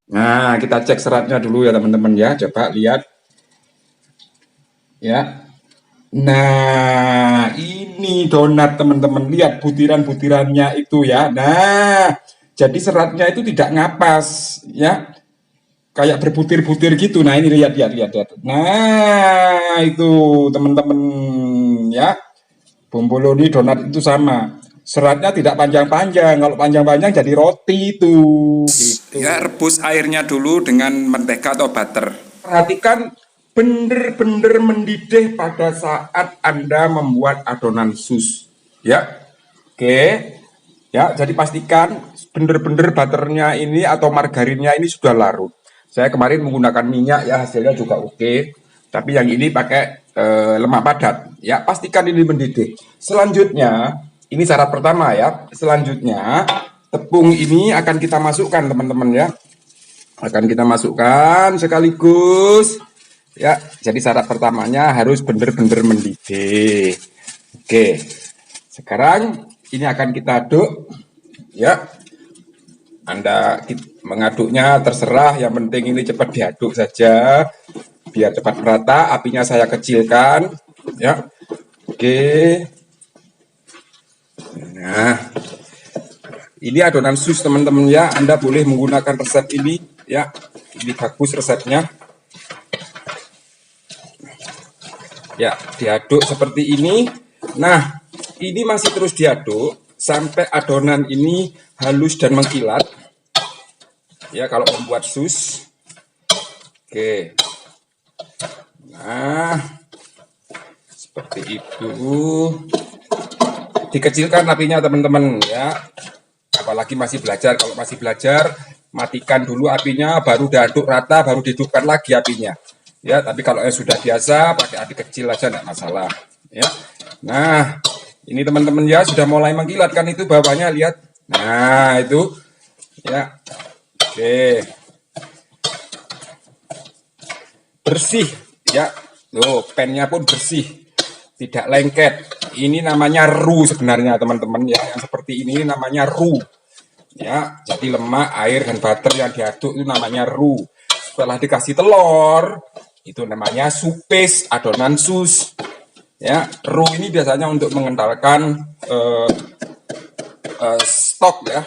Nah, kita cek seratnya dulu ya teman-teman ya. Coba lihat ya. Nah, ini donat teman-teman. Lihat butiran-butirannya itu ya. Nah, jadi seratnya itu tidak ngapas ya. Kayak berbutir-butir gitu. Nah, ini lihat lihat lihat lihat. Nah, itu teman-teman ya. Bomboloni donat itu sama. Seratnya tidak panjang-panjang. Kalau panjang-panjang jadi roti itu. Gitu. Ya, rebus airnya dulu dengan mentega atau butter. Perhatikan benar-benar mendidih pada saat Anda membuat adonan sus. Ya. Oke. Ya, jadi pastikan benar-benar butternya ini atau margarinnya ini sudah larut. Saya kemarin menggunakan minyak ya, hasilnya juga oke. Tapi yang ini pakai lemak padat. Ya, pastikan ini mendidih. Selanjutnya, ini syarat pertama ya. Selanjutnya, tepung ini akan kita masukkan teman-teman ya. Akan kita masukkan sekaligus. Ya, jadi syarat pertamanya harus benar-benar mendidih. Oke. Sekarang ini akan kita aduk. Ya. Anda mengaduknya terserah, yang penting ini cepat diaduk saja biar cepat merata. Apinya saya kecilkan. Ya. Oke. Nah, ini adonan sus teman-teman ya. Anda boleh menggunakan resep ini ya. Ini bagus resepnya. Ya, diaduk seperti ini. Nah, ini masih terus diaduk sampai adonan ini halus dan mengkilat. Ya, kalau membuat sus. Oke. Nah, seperti itu. Dikecilkan apinya teman-teman ya. Apalagi masih belajar. Kalau masih belajar, matikan dulu apinya, baru diaduk rata, baru dihidupkan lagi apinya. Ya, tapi kalau yang sudah biasa pakai api kecil aja enggak masalah. Ya. Nah, ini teman-teman ya sudah mulai mengkilat kan itu bawahnya lihat. Nah, itu ya. Oke. Bersih ya. Loh, pennya pun bersih. Tidak lengket. Ini namanya roux sebenarnya teman-teman ya. Yang seperti ini namanya roux. Ya, jadi lemak, air dan butter yang diaduk itu namanya roux. Setelah dikasih telur, itu namanya supes adonan sus. Ya, roux ini biasanya untuk mengentalkan stok ya.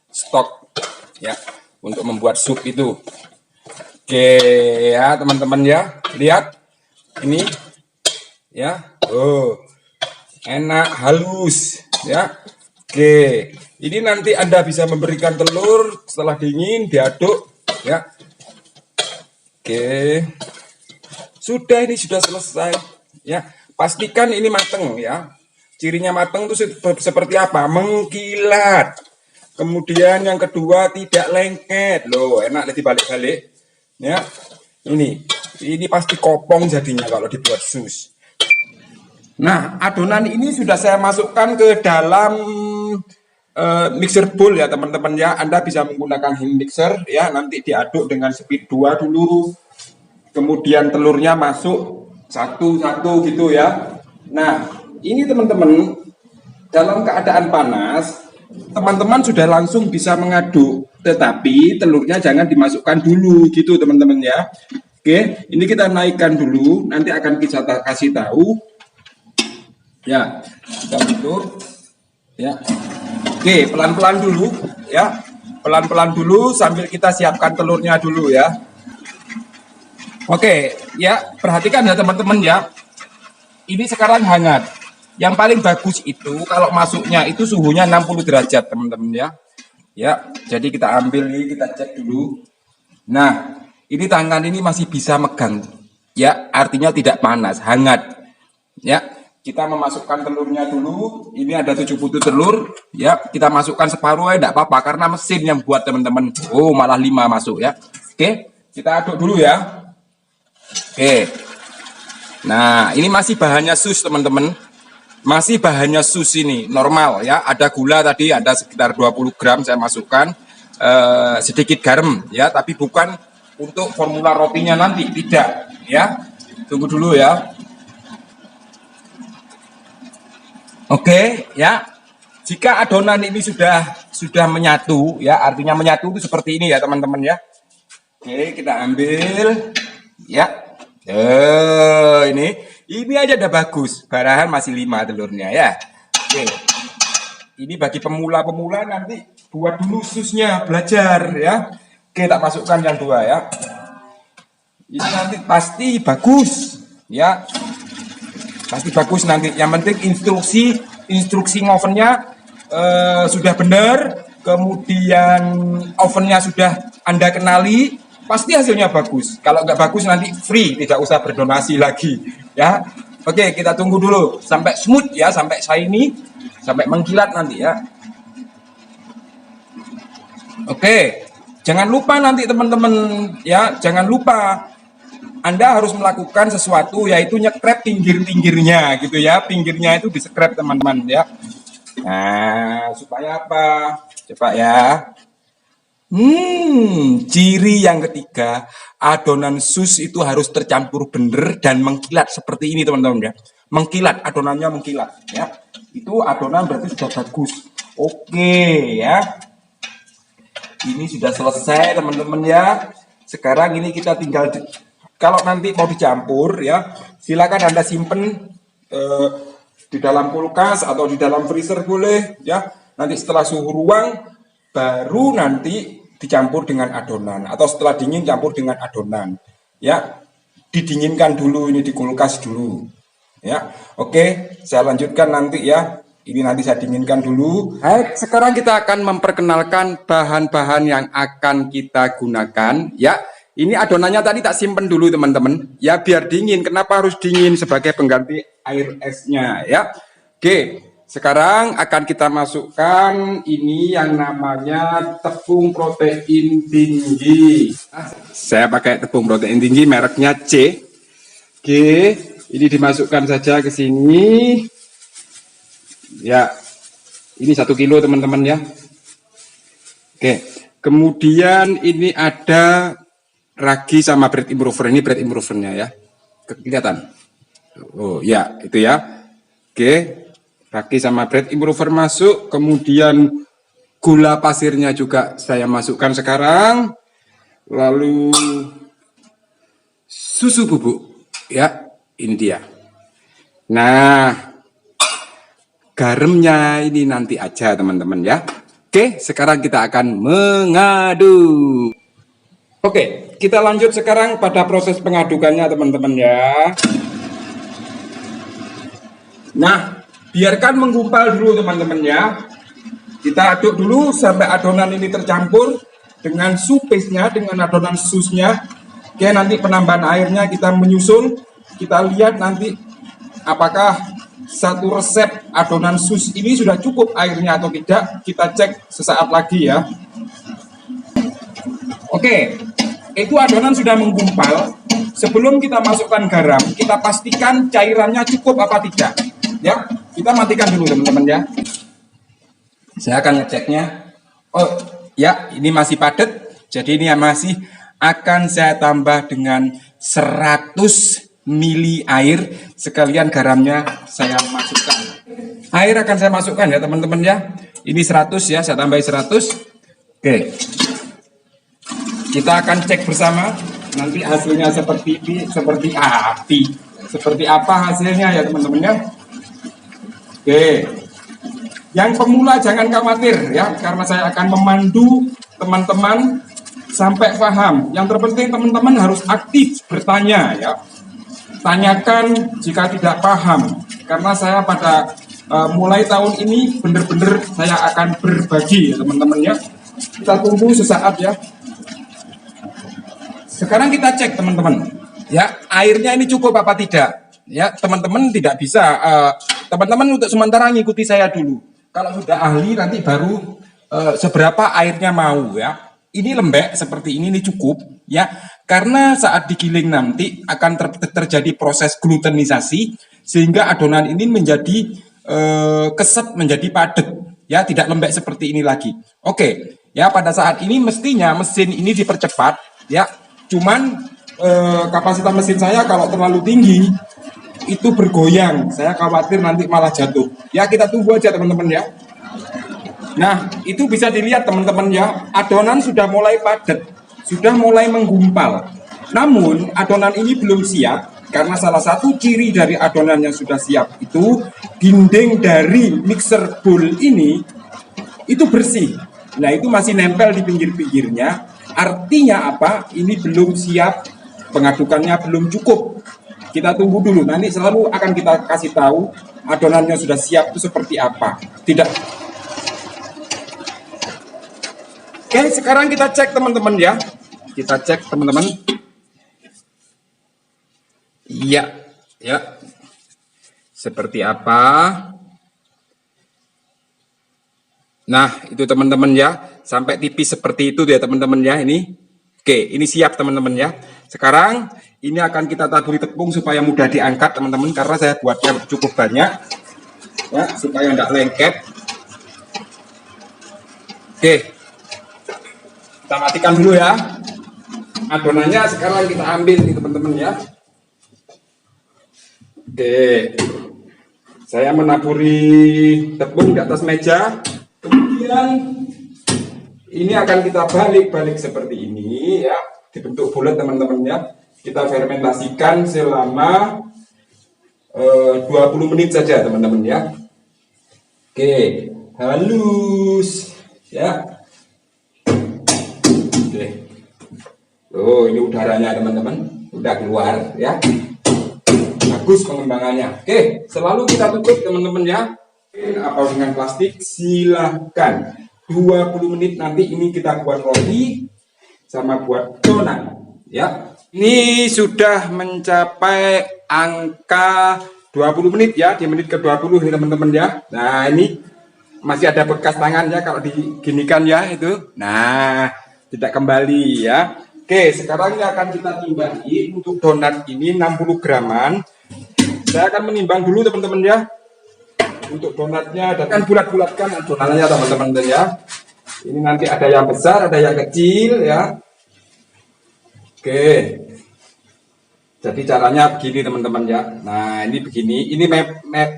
Stok ya, untuk membuat sup itu. Oke ya, teman-teman ya. Lihat ini ya. Oh. Enak, halus ya. Oke. Ini nanti Anda bisa memberikan telur setelah dingin diaduk ya. Oke. Sudah, ini sudah selesai ya. Pastikan ini mateng ya. Cirinya mateng itu seperti apa? Mengkilat. Kemudian yang kedua tidak lengket. Loh, enak dibalik-balik. Ya. Ini pasti kopong jadinya kalau dibuat sus. Nah, adonan ini sudah saya masukkan ke dalam mixer bowl ya teman-teman ya. Anda bisa menggunakan hand mixer ya, nanti diaduk dengan speed 2 dulu. Kemudian telurnya masuk satu-satu gitu ya. Nah, ini teman-teman dalam keadaan panas, teman-teman sudah langsung bisa mengaduk, tetapi telurnya jangan dimasukkan dulu gitu teman-teman ya. Oke, ini kita naikkan dulu, nanti akan kita kasih tahu. Ya, kita tutup ya. Oke, pelan-pelan dulu ya. Pelan-pelan dulu sambil kita siapkan telurnya dulu ya. Oke, ya, perhatikan ya teman-teman ya. Ini sekarang hangat. Yang paling bagus itu kalau masuknya itu suhunya 60 derajat, teman-teman ya. Ya, jadi kita ambil ini, kita cek dulu. Nah, ini tangan ini masih bisa megang. Ya, artinya tidak panas, hangat. Ya, kita memasukkan telurnya dulu. Ini ada 7 butir telur. Ya, kita masukkan separuh ya, tidak apa-apa karena mesin yang buat teman-teman. Oh, malah 5 masuk ya. Oke, kita aduk dulu ya. Oke. Nah, ini masih bahannya sus, teman-teman. Masih bahannya sus ini, normal ya. Ada gula tadi, ada sekitar 20 gram saya masukkan. Sedikit garam ya, tapi bukan untuk formula rotinya nanti, tidak ya. Tunggu dulu ya. Oke, ya. Jika adonan ini sudah menyatu ya, artinya menyatu itu seperti ini ya teman-teman ya. Oke, kita ambil ya. Ini aja udah bagus. Barahan masih 5 telurnya ya. Oke. Ini bagi pemula-pemula nanti buat dulu susnya belajar ya. Oke, tak masukkan yang 2 ya. Ini nanti pasti bagus ya. Pasti bagus nanti. Yang penting instruksi ngovennya sudah benar, kemudian ovennya sudah Anda kenali, pasti hasilnya bagus. Kalau nggak bagus nanti free, tidak usah berdonasi lagi ya. Oke, kita tunggu dulu sampai smooth ya, sampai shiny, sampai mengkilat nanti ya. Oke, jangan lupa nanti teman-teman ya, jangan lupa Anda harus melakukan sesuatu, yaitu nyekrep pinggir-pinggirnya gitu ya. Pinggirnya itu disekrep teman-teman ya. Nah, supaya apa? Coba ya. Ciri yang ketiga, adonan sus itu harus tercampur bener dan mengkilat seperti ini teman-teman ya. Mengkilat, adonannya mengkilat ya. Itu adonan berarti sudah bagus. Oke ya. Ini sudah selesai teman-teman ya. Sekarang ini kita tinggal kalau nanti mau dicampur ya, silakan Anda simpen di dalam kulkas atau di dalam freezer boleh ya. Nanti setelah suhu ruang baru nanti dicampur dengan adonan, atau setelah dingin campur dengan adonan ya. Didinginkan dulu ini di kulkas dulu ya. Oke, saya lanjutkan nanti ya. Ini nanti saya dinginkan dulu. Baik, sekarang kita akan memperkenalkan bahan-bahan yang akan kita gunakan ya. Ini adonannya tadi tak simpen dulu teman-teman ya, biar dingin. Kenapa harus dingin? Sebagai pengganti air esnya ya. Oke, sekarang akan kita masukkan ini yang namanya tepung protein tinggi. Saya pakai tepung protein tinggi mereknya C. Oke, ini dimasukkan saja ke sini ya. Ini 1 kilo teman-teman ya. Oke, kemudian ini ada ragi sama bread improver. Ini bread improvernya ya, kelihatan. Oh ya, itu ya. Oke, ragi sama bread improver masuk. Kemudian gula pasirnya juga saya masukkan sekarang. Lalu susu bubuk ya, ini dia. Nah, garamnya ini nanti aja teman-teman ya. Oke, sekarang kita akan mengaduk. Oke, kita lanjut sekarang pada proses pengadukannya teman-teman ya. Nah, biarkan menggumpal dulu teman-teman ya. Kita aduk dulu sampai adonan ini tercampur dengan supesnya, dengan adonan susnya. Oke, nanti penambahan airnya kita menyusul. Kita lihat nanti apakah satu resep adonan sus ini sudah cukup airnya atau tidak. Kita cek sesaat lagi ya. Oke, itu adonan sudah menggumpal. Sebelum kita masukkan garam, kita pastikan cairannya cukup apa tidak. Ya, kita matikan dulu teman-teman ya. Saya akan ngeceknya. Oh, ya, ini masih padat. Jadi ini masih akan saya tambah dengan 100 mili air. Sekalian garamnya saya masukkan. Air akan saya masukkan ya teman-teman ya. Ini 100 ya, saya tambahin 100. Oke. Kita akan cek bersama nanti hasilnya seperti apa hasilnya ya teman-teman ya. Oke, yang pemula jangan khawatir ya, karena saya akan memandu teman-teman sampai paham. Yang terpenting teman-teman harus aktif bertanya ya. Tanyakan jika tidak paham, karena saya pada mulai tahun ini benar-benar saya akan berbagi ya teman-teman ya. Kita tunggu sesaat ya. Sekarang kita cek teman-teman ya, airnya ini cukup apa tidak ya. Teman-teman tidak bisa teman-teman untuk sementara ngikuti saya dulu. Kalau sudah ahli nanti baru seberapa airnya mau ya. Ini lembek seperti ini cukup ya, karena saat digiling nanti akan terjadi proses glutenisasi sehingga adonan ini menjadi keset, menjadi padat ya, tidak lembek seperti ini lagi. Oke ya, pada saat ini mestinya mesin ini dipercepat ya. Cuman kapasitas mesin saya kalau terlalu tinggi itu bergoyang. Saya khawatir nanti malah jatuh. Ya, kita tunggu aja teman-teman ya. Nah, itu bisa dilihat teman-teman ya, adonan sudah mulai padat, sudah mulai menggumpal. Namun, adonan ini belum siap, karena salah satu ciri dari adonan yang sudah siap itu, dinding dari mixer bowl ini, itu bersih. Nah, itu masih nempel di pinggir-pinggirnya, artinya apa? Ini belum siap, pengadukannya belum cukup. Kita tunggu dulu, nanti selalu akan kita kasih tahu adonannya sudah siap itu seperti apa. Tidak. Oke, sekarang kita cek teman-teman ya. Kita cek teman-teman. Iya, ya. Seperti apa? Nah, itu teman-teman ya. Sampai tipis seperti itu ya teman-teman ya ini. Oke, ini siap teman-teman ya. Sekarang ini akan kita taburi tepung supaya mudah diangkat teman-teman, karena saya buatnya cukup banyak. Ya, supaya tidak lengket. Oke. Kita matikan dulu ya. Adonannya sekarang kita ambil nih teman-teman ya. Oke. Saya menaburi tepung di atas meja. Kemudian ini akan kita balik-balik seperti ini ya. Dibentuk bulat teman-teman ya. Kita fermentasikan selama 20 menit saja teman-teman ya. Oke. Halus ya. Oh, ini udaranya teman-teman, udah keluar ya. Bagus pengembangannya. Oke, selalu kita tutup teman-teman ya. Apa dengan plastik? Silahkan. 20 menit nanti ini kita buat roti sama buat donat ya. Ini sudah mencapai angka 20 menit ya, di menit ke-20 nih teman-teman ya. Nah, ini masih ada bekas tangan ya kalau diginikan ya itu. Nah, tidak kembali ya. Oke, sekarang ini akan kita timbangin untuk donat ini 60 graman. Saya akan menimbang dulu teman-teman ya. Untuk donatnya dan kan bulat-bulatkan adonannya teman-teman ya. Ini nanti ada yang besar, ada yang kecil ya. Oke. Jadi caranya begini teman-teman ya. Nah, ini begini. Ini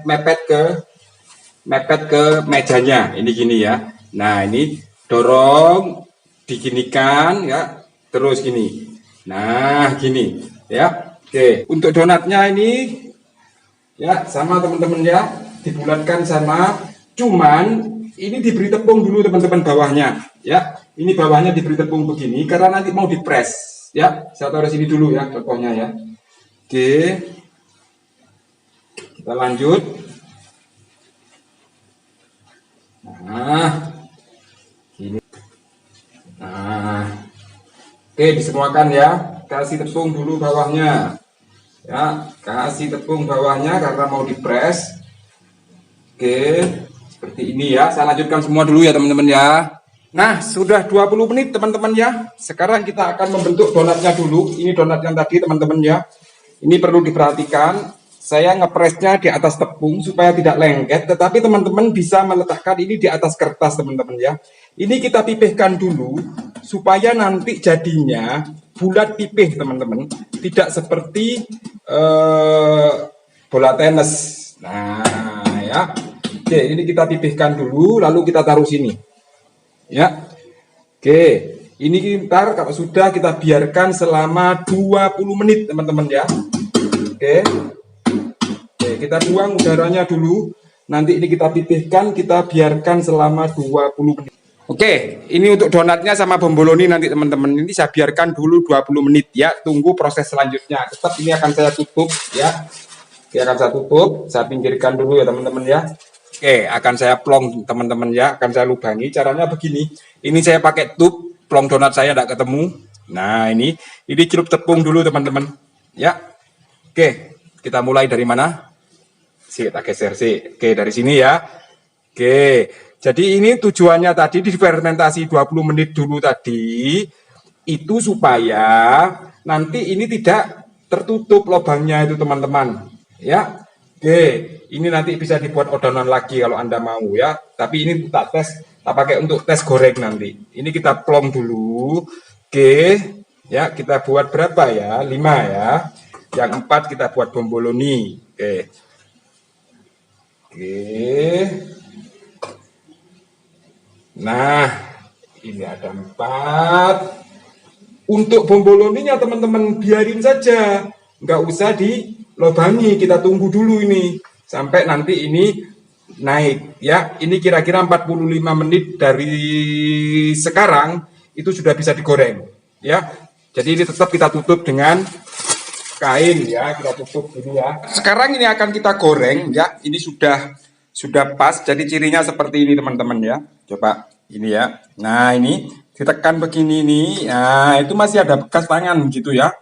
mepet ke mejanya. Ini gini ya. Nah, ini dorong, diginikan ya. Terus gini. Nah, gini ya. Oke, untuk donatnya ini ya sama teman-teman ya, dibulatkan sama, cuman ini diberi tepung dulu teman-teman bawahnya ya. Ini bawahnya diberi tepung begini karena nanti mau dipres ya. Saya taruh sini dulu ya contohnya ya. Oke. Kita lanjut. Nah. Gini. Nah. Oke, disemuakan ya. Kasih tepung dulu bawahnya. Ya, kasih tepung bawahnya karena mau dipres. Oke, seperti ini ya. Saya lanjutkan semua dulu ya teman-teman ya. Nah, sudah 20 menit teman-teman ya. Sekarang kita akan membentuk donatnya dulu. Ini donat yang tadi teman-teman ya. Ini perlu diperhatikan. Saya ngepresnya di atas tepung supaya tidak lengket. Tetapi teman-teman bisa meletakkan ini di atas kertas teman-teman ya. Ini kita pipihkan dulu supaya nanti jadinya bulat pipih teman-teman, tidak seperti bola tenis. Nah ya, oke, ini kita pipihkan dulu lalu kita taruh sini ya. Oke, ini ntar kalau sudah kita biarkan selama 20 menit teman-teman ya. Oke, kita buang udaranya dulu, nanti ini kita pipihkan, kita biarkan selama 20 menit. Oke, ini untuk donatnya sama bomboloni nanti teman-teman. Ini saya biarkan dulu 20 menit ya. Tunggu proses selanjutnya. Tetap ini akan saya tutup ya. Ini akan saya tutup, saya pinggirkan dulu ya teman-teman ya. Oke, akan saya plong teman-teman ya. Akan saya lubangi. Caranya begini. Ini saya pakai tube, plong donat saya tidak ketemu. Nah, ini celup tepung dulu teman-teman. Ya. Oke, kita mulai dari mana? Kita geser sih. Oke, dari sini ya. Oke. Jadi ini tujuannya tadi difermentasi 20 menit dulu tadi itu supaya nanti ini tidak tertutup lubangnya itu teman-teman ya. Oke, ini nanti bisa dibuat adonan lagi kalau Anda mau ya. Tapi ini kita tes, kita pakai untuk tes goreng nanti. Ini kita plong dulu. Oke, ya kita buat berapa ya? 5 ya. Yang 4 kita buat bomboloni. Oke. Oke. Nah, ini ada 4. Untuk bomboloninya teman-teman biarin saja, nggak usah dilobangi, kita tunggu dulu ini sampai nanti ini naik ya. Ini kira-kira 45 menit dari sekarang itu sudah bisa digoreng ya. Jadi ini tetap kita tutup dengan kain ya, kita tutup dulu ya. Sekarang ini akan kita goreng ya. Ini sudah pas, jadi cirinya seperti ini teman-teman ya. Coba ini ya. Nah, ini ditekan begini nih, nah itu masih ada bekas tangan gitu ya.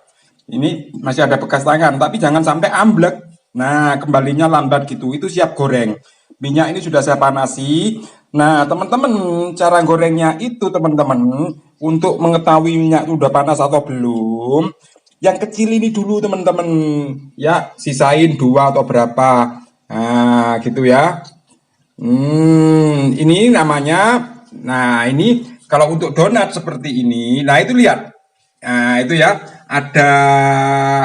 Ini masih ada bekas tangan, tapi jangan sampai amblek. Nah, kembalinya lambat gitu, itu siap goreng. Minyak ini sudah saya panasi. Nah, teman-teman, cara gorengnya itu teman-teman, untuk mengetahui minyak itu udah panas atau belum, yang kecil ini dulu teman-teman, ya sisain 2 atau berapa, nah gitu ya. Ini namanya, nah ini kalau untuk donat seperti ini, nah itu lihat, nah itu ya ada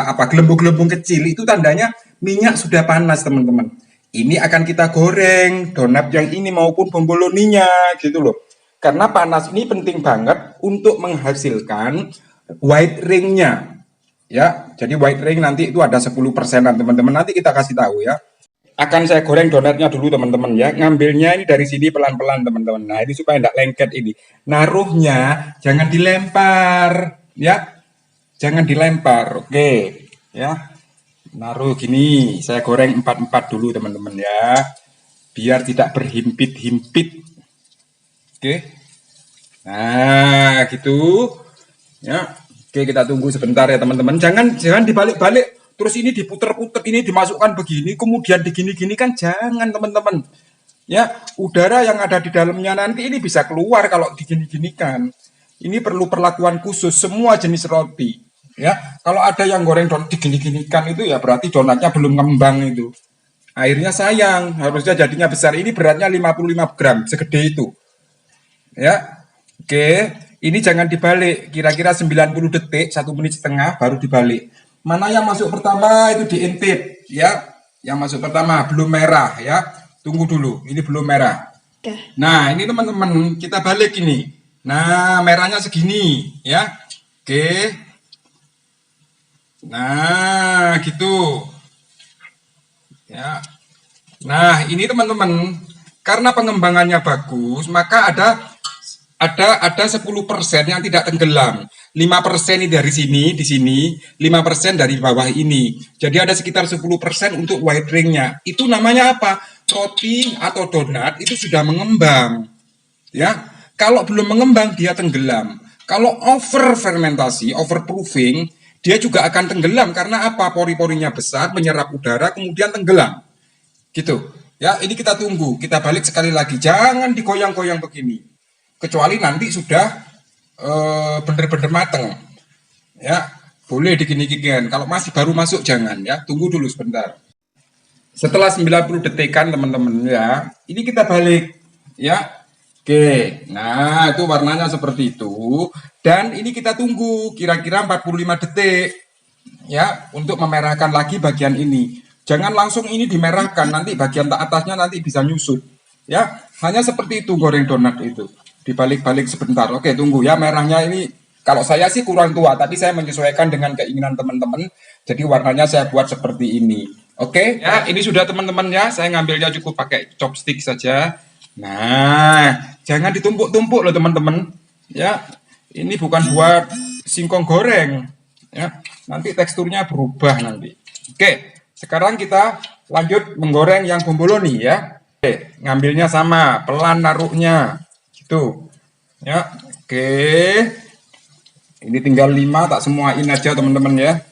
apa gelembung-gelembung kecil itu tandanya minyak sudah panas teman-teman. Ini akan kita goreng donat yang ini maupun bomboloninya gitu loh. Karena panas ini penting banget untuk menghasilkan white ringnya. Ya, jadi white ring nanti itu ada 10%-an teman-teman. Nanti kita kasih tahu ya. Akan saya goreng donatnya dulu teman-teman ya. Ngambilnya ini dari sini pelan-pelan teman-teman. Nah ini supaya tidak lengket ini. Naruhnya jangan dilempar ya. Jangan dilempar. Oke ya. Naruh gini. Saya goreng 4-4 dulu teman-teman ya. Biar tidak berhimpit-himpit. Oke. Nah gitu. Ya. Oke kita tunggu sebentar ya teman-teman. Jangan dibalik-balik. Terus ini diputer-puter, ini dimasukkan begini, kemudian digini-gini kan jangan teman-teman. Ya, udara yang ada di dalamnya nanti ini bisa keluar kalau digini-ginikan. Ini perlu perlakuan khusus semua jenis roti. Ya, kalau ada yang goreng donat digini-ginikan itu ya berarti donatnya belum ngembang itu. Akhirnya sayang, harusnya jadinya besar. Ini beratnya 55 gram, segede itu. Ya, oke. Ini jangan dibalik, kira-kira 90 detik, 1 menit setengah baru dibalik. Mana yang masuk pertama itu diintip ya. Yang masuk pertama belum merah ya. Tunggu dulu, ini belum merah. Nah, ini teman-teman kita balik ini. Nah, merahnya segini ya. Oke. Nah, gitu. Ya. Nah, ini teman-teman karena pengembangannya bagus, maka ada 10% yang tidak tenggelam. 5% ini dari sini, di sini, 5% dari bawah ini. Jadi ada sekitar 10% untuk white ringnya. Itu namanya apa? Roti atau donat itu sudah mengembang. Ya, kalau belum mengembang dia tenggelam. Kalau over fermentasi, overproofing, dia juga akan tenggelam karena apa? Pori-porinya besar, menyerap udara, kemudian tenggelam. Gitu. Ya, ini kita tunggu. Kita balik sekali lagi. Jangan digoyang-goyang begini. Kecuali nanti sudah bener-bener mateng ya, boleh digini-ginikan. Kalau masih baru masuk jangan ya, tunggu dulu sebentar. Setelah 90 detikan teman-teman ya, ini kita balik ya. Oke, nah itu warnanya seperti itu. Dan ini kita tunggu kira-kira 45 detik ya, untuk memerahkan lagi bagian ini. Jangan langsung ini dimerahkan, nanti bagian atasnya nanti bisa nyusut ya. Hanya seperti itu goreng donat itu. Dibalik-balik sebentar. Oke, tunggu ya, merahnya ini kalau saya sih kurang tua, tapi saya menyesuaikan dengan keinginan teman-teman. Jadi warnanya saya buat seperti ini. Oke, ya ini sudah teman-teman ya. Saya ngambilnya cukup pakai chopstick saja. Nah, jangan ditumpuk-tumpuk loh teman-teman. Ya, ini bukan buat singkong goreng. Ya, nanti teksturnya berubah nanti. Oke, sekarang kita lanjut menggoreng yang bomboloni ya. Oke, ngambilnya sama, pelan naruhnya. Gitu ya. Oke, ini tinggal 5, tak semuain aja teman-teman ya,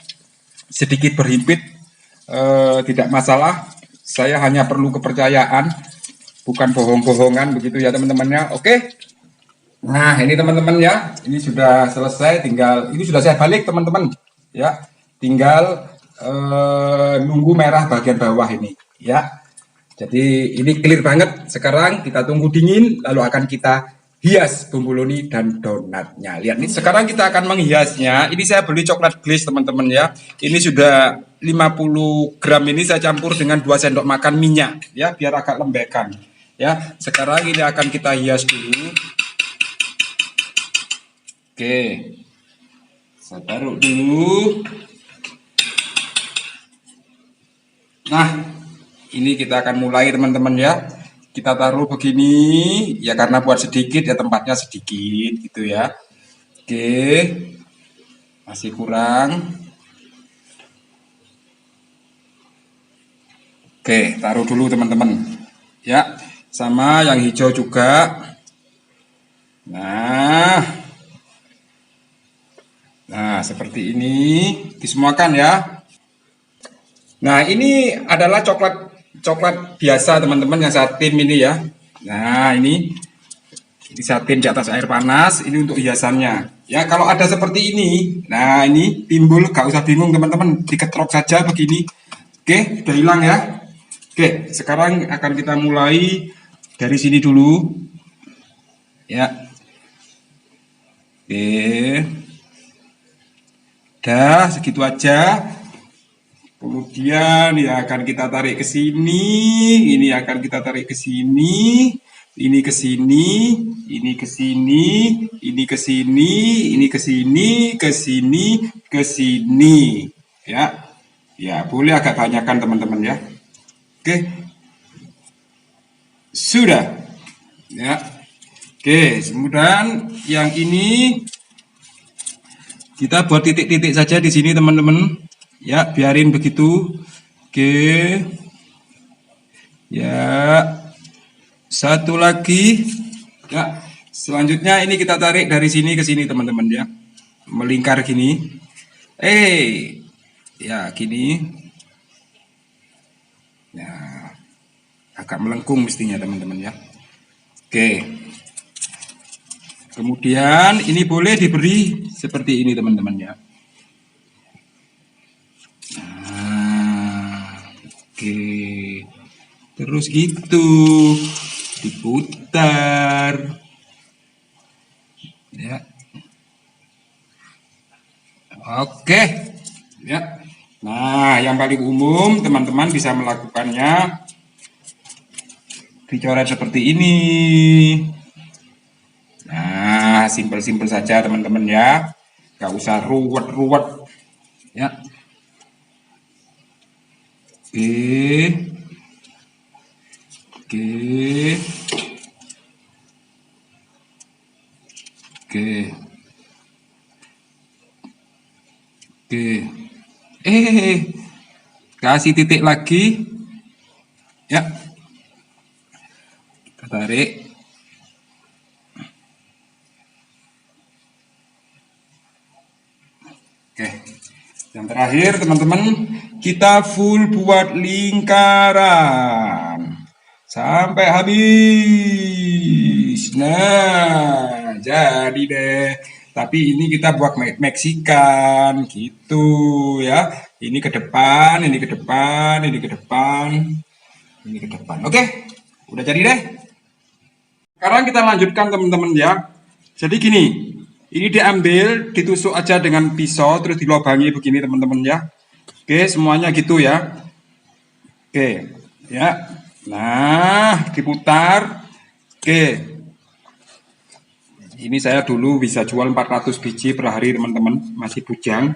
sedikit berhimpit tidak masalah. Saya hanya perlu kepercayaan, bukan bohong-bohongan begitu ya teman-temannya. Oke, nah ini teman-teman ya, ini sudah selesai, tinggal ini sudah saya balik teman-teman ya, tinggal nunggu merah bagian bawah ini ya. Jadi ini clear banget. Sekarang kita tunggu dingin, lalu akan kita hias bomboloni dan donatnya. Lihat nih, sekarang kita akan menghiasnya. Ini saya beli coklat glaze teman-teman ya. Ini sudah 50 gram, ini saya campur dengan 2 sendok makan minyak ya, biar agak lembekan. Ya, sekarang ini akan kita hias dulu. Oke, saya taruh dulu. Nah, ini kita akan mulai teman-teman ya. Kita taruh begini, ya karena buat sedikit ya tempatnya sedikit gitu ya. Oke, masih kurang. Oke, taruh dulu teman-teman. Ya, sama yang hijau juga. Nah, seperti ini disemuakan ya. Nah, ini adalah coklat biasa teman-teman yang satin ini ya. Nah, ini satin di atas air panas. Ini untuk hiasannya. Ya, kalau ada seperti ini, nah ini timbul, gak usah bingung teman-teman, diketrok saja begini. Oke, udah hilang ya. Oke, sekarang akan kita mulai dari sini dulu. Ya. Oke. Dah, segitu aja. Kemudian ya akan kita tarik ke sini, ini akan kita tarik ke sini, ini ke sini, ini ke sini, ini ke sini, ini ke sini, ke sini, ke sini. Ya. Ya, boleh agak banyakkan teman-teman ya. Oke. Sudah. Ya. Oke, kemudian yang ini kita buat titik-titik saja di sini teman-teman. Ya, biarin begitu. Oke. Ya. Satu lagi. Ya. Selanjutnya ini kita tarik dari sini ke sini teman-teman ya. Melingkar gini. Ya, gini. Ya. Agak melengkung mestinya teman-teman ya. Oke. Kemudian ini boleh diberi seperti ini teman-teman ya. Oke, terus gitu diputar ya. Oke ya. Nah, yang paling umum teman-teman bisa melakukannya dicoret seperti ini. Nah, simpel-simpel saja teman-teman ya, gak usah ruwet-ruwet ya. Oke. Kasih titik lagi ya, kita tarik. Oke, yang terakhir teman-teman, kita full buat lingkaran sampai habis. Nah, jadi deh. Tapi ini kita buat Meksikan gitu ya. Ini ke depan, ini ke depan, ini ke depan, ini ke depan. Oke, udah jadi deh. Sekarang kita lanjutkan teman-teman ya. Jadi gini. Ini diambil, ditusuk aja dengan pisau, terus dilobangi begini teman-teman ya. Oke, semuanya gitu ya. Oke, ya. Nah, diputar. Oke. Ini saya dulu bisa jual 400 biji per hari teman-teman, masih bujang.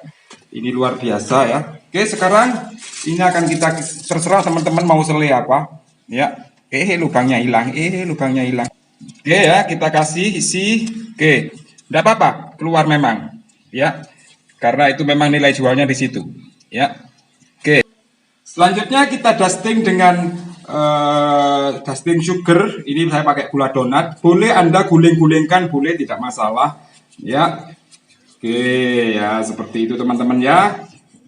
Ini luar biasa ya. Oke, sekarang ini akan kita terserah teman-teman mau selai apa. Ya. Lubangnya hilang. Lubangnya hilang. Oke ya, kita kasih isi. Oke. Tidak apa-apa, keluar memang, ya, karena itu memang nilai jualnya di situ, ya. Oke, selanjutnya kita dusting dengan dusting sugar. Ini saya pakai gula donat. Boleh Anda guling-gulingkan, boleh, tidak masalah, ya. Oke, ya seperti itu teman-teman ya.